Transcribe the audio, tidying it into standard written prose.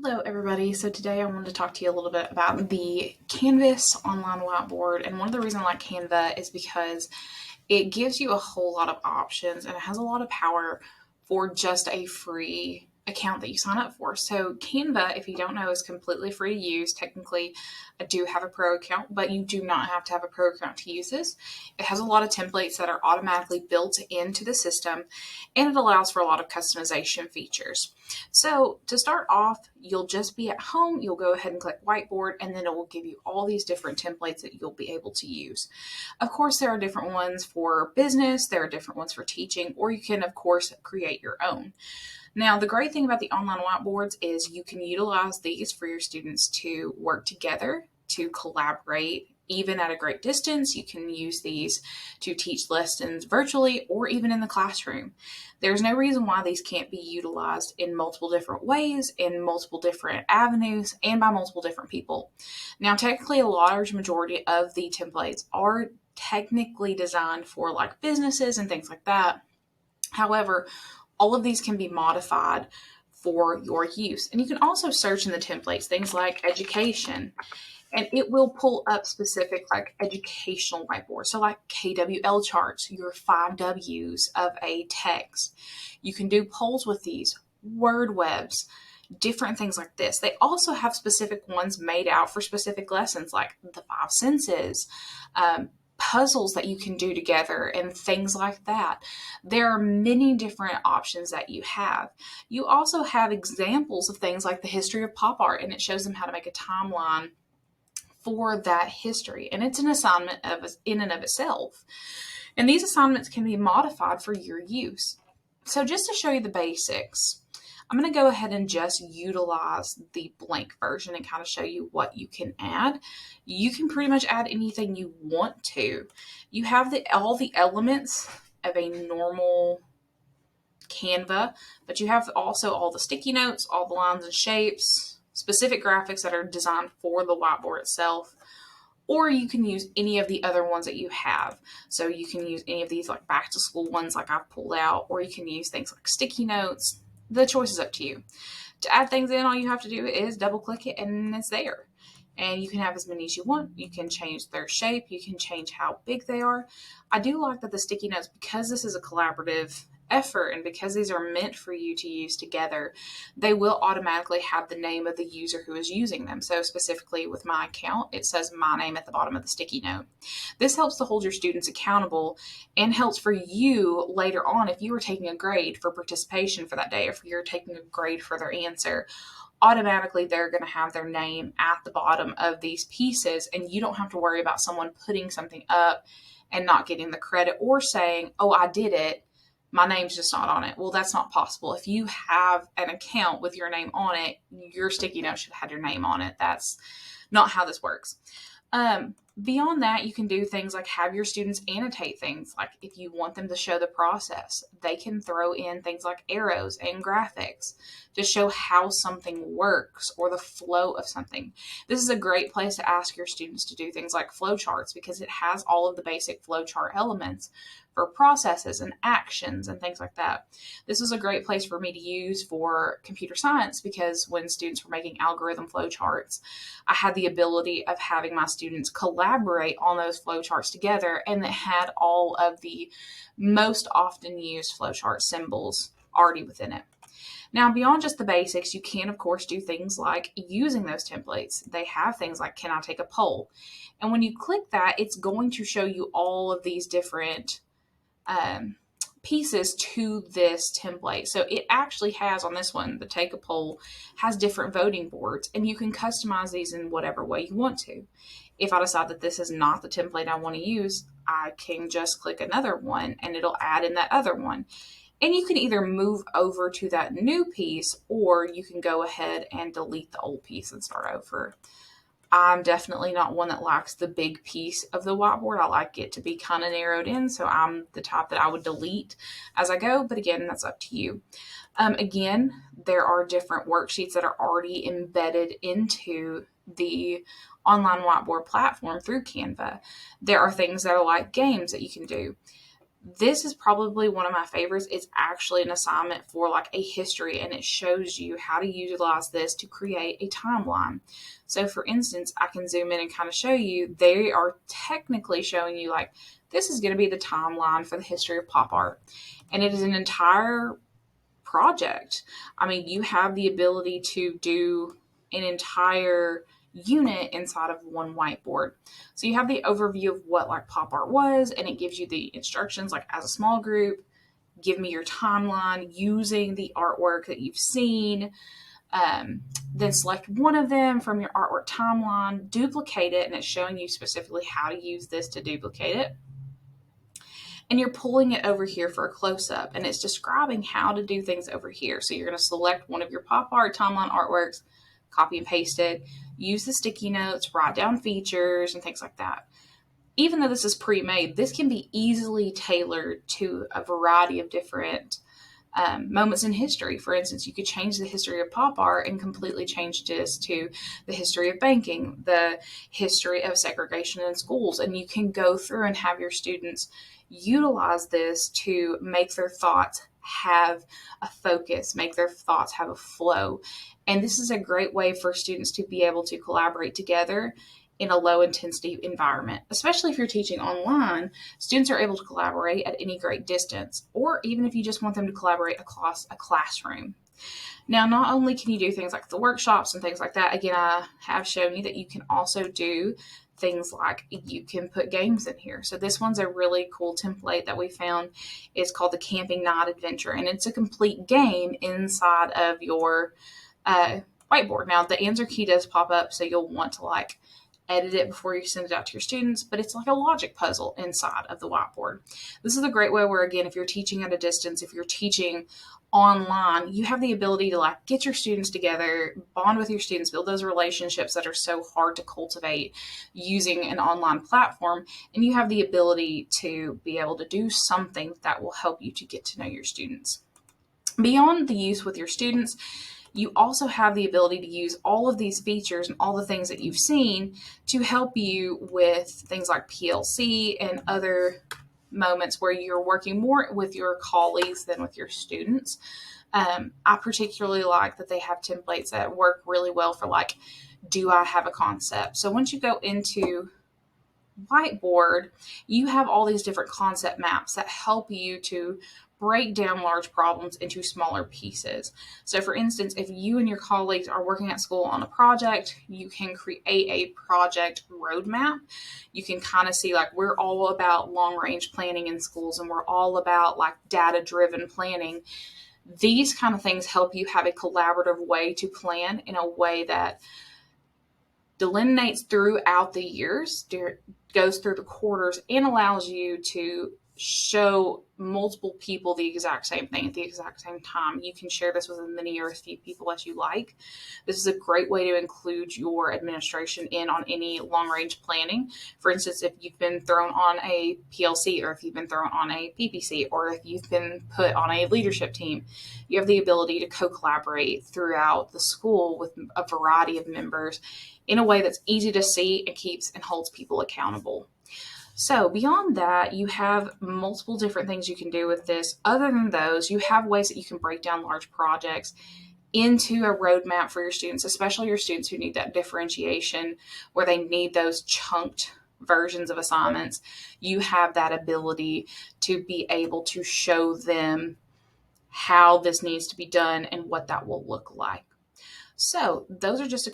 Hello, everybody. So today I wanted to talk to you a little bit about the Canvas online whiteboard. And one of the reasons I like Canva is because it gives you a whole lot of options and it has a lot of power for just a free account that you sign up for. So Canva, if you don't know, is completely free to use. Technically, I do have a pro account, but you do not have to have a pro account to use this. It has a lot of templates that are automatically built into the system, and it allows for a lot of customization features. So to start off, you'll just be at home, you'll go ahead and click whiteboard, and then it will give you all these different templates that you'll be able to use. Of course, there are different ones for business, there are different ones for teaching, or you can, of course, create your own. Now, the great thing about the online whiteboards is you can utilize these for your students to work together, to collaborate, even at a great distance. You can use these to teach lessons virtually or even in the classroom. There's no reason why these can't be utilized in multiple different ways, in multiple different avenues, and by multiple different people. Now, technically, a large majority of the templates are technically designed for like businesses and things like that. However, all of these can be modified for your use. And you can also search in the templates things like education, and it will pull up specific like educational whiteboards. So like KWL charts, your 5 Ws of a text. You can do polls with these, word webs, different things like this. They also have specific ones made out for specific lessons like the 5 senses, puzzles that you can do together and things like that. There are many different options that you have. You also have examples of things like the history of pop art, and it shows them how to make a timeline for that history. And it's an assignment in and of itself. And these assignments can be modified for your use. So just to show you the basics, I'm going to go ahead and just utilize the blank version and kind of show you what you can add. You can pretty much add anything you want to. You have all the elements of a normal Canva, but you have also all the sticky notes, all the lines and shapes, specific graphics that are designed for the whiteboard itself. Or you can use any of the other ones that you have. So you can use any of these like back to school ones like I've pulled out, or you can use things like sticky notes. The choice is up to you. To add things in, all you have to do is double click it and it's there. And you can have as many as you want. You can change their shape. You can change how big they are. I do like that the sticky notes, because this is a collaborative effort and because these are meant for you to use together, they will automatically have the name of the user who is using them. So specifically with my account, it says my name at the bottom of the sticky note. This helps to hold your students accountable and helps for you later on if you are taking a grade for participation for that day, or if you're taking a grade for their answer. Automatically they're going to have their name at the bottom of these pieces, and you don't have to worry about someone putting something up and not getting the credit or saying, oh, I did it, my name's just not on it. Well, that's not possible. If you have an account with your name on it, your sticky note should have your name on it. That's not how this works. Beyond that, you can do things like have your students annotate things. Like if you want them to show the process, they can throw in things like arrows and graphics to show how something works or the flow of something. This is a great place to ask your students to do things like flowcharts, because it has all of the basic flowchart elements for processes and actions and things like that. This is a great place for me to use for computer science, because when students were making algorithm flowcharts, I had the ability of having my students collaborate on those flowcharts together, and it had all of the most often used flowchart symbols already within it. Now, beyond just the basics, you can, of course, do things like using those templates. They have things like, can I take a poll? And when you click that, it's going to show you all of these different pieces to this template. So it actually has, on this one, the take a poll, has different voting boards, and you can customize these in whatever way you want to. If I decide that this is not the template I want to use, I can just click another one and it'll add in that other one. And you can either move over to that new piece, or you can go ahead and delete the old piece and start over. I'm definitely not one that likes the big piece of the whiteboard. I like it to be kind of narrowed in, so I'm the type that I would delete as I go, but again, that's up to you. Again, there are different worksheets that are already embedded into the online whiteboard platform through Canva. There are things that are like games that you can do. This is probably one of my favorites. It's actually an assignment for like a history, and it shows you how to utilize this to create a timeline. So for instance, I can zoom in and kind of show you, they are technically showing you like, this is going to be the timeline for the history of pop art. And it is an entire project. I mean, you have the ability to do an entire unit inside of one whiteboard. So you have the overview of what like pop art was, and it gives you the instructions like as a small group, give me your timeline using the artwork that you've seen. Then select one of them from your artwork timeline, duplicate it, and it's showing you specifically how to use this to duplicate it. And you're pulling it over here for a close-up, and it's describing how to do things over here. So you're going to select one of your pop art timeline artworks, copy and paste it, use the sticky notes, write down features and things like that. Even though this is pre-made, this can be easily tailored to a variety of different moments in history. For instance, you could change the history of pop art and completely change this to the history of banking, the history of segregation in schools, and you can go through and have your students utilize this to make their thoughts have a focus, make their thoughts have a flow. And this is a great way for students to be able to collaborate together in a low intensity environment. Especially if you're teaching online, students are able to collaborate at any great distance, or even if you just want them to collaborate across a classroom. Now, not only can you do things like the workshops and things like that, again, I have shown you that you can also do things like you can put games in here. So this one's a really cool template that we found. It's called the Camping Night Adventure, and it's a complete game inside of your whiteboard. Now, the answer key does pop up, so you'll want to like edit it before you send it out to your students, but it's like a logic puzzle inside of the whiteboard. This is a great way where, again, if you're teaching at a distance, if you're teaching online, you have the ability to like get your students together, bond with your students, build those relationships that are so hard to cultivate using an online platform, and you have the ability to be able to do something that will help you to get to know your students. Beyond the use with your students, you also have the ability to use all of these features and all the things that you've seen to help you with things like PLC and other moments where you're working more with your colleagues than with your students. I particularly like that they have templates that work really well for like, do I have a concept? So once you go into Whiteboard, you have all these different concept maps that help you to break down large problems into smaller pieces. So for instance, if you and your colleagues are working at school on a project, you can create a project roadmap. You can kind of see like, we're all about long range planning in schools, and we're all about like data driven planning. These kind of things help you have a collaborative way to plan in a way that delineates throughout the years, goes through the quarters, and allows you to show multiple people the exact same thing at the exact same time. You can share this with as many or as few people as you like. This is a great way to include your administration in on any long-range planning. For instance, if you've been thrown on a PLC, or if you've been thrown on a PPC, or if you've been put on a leadership team, you have the ability to co-collaborate throughout the school with a variety of members in a way that's easy to see and keeps and holds people accountable. So beyond that, you have multiple different things you can do with this. Other than those, you have ways that you can break down large projects into a roadmap for your students, especially your students who need that differentiation, where they need those chunked versions of assignments. You have that ability to be able to show them how this needs to be done and what that will look like. So those are just a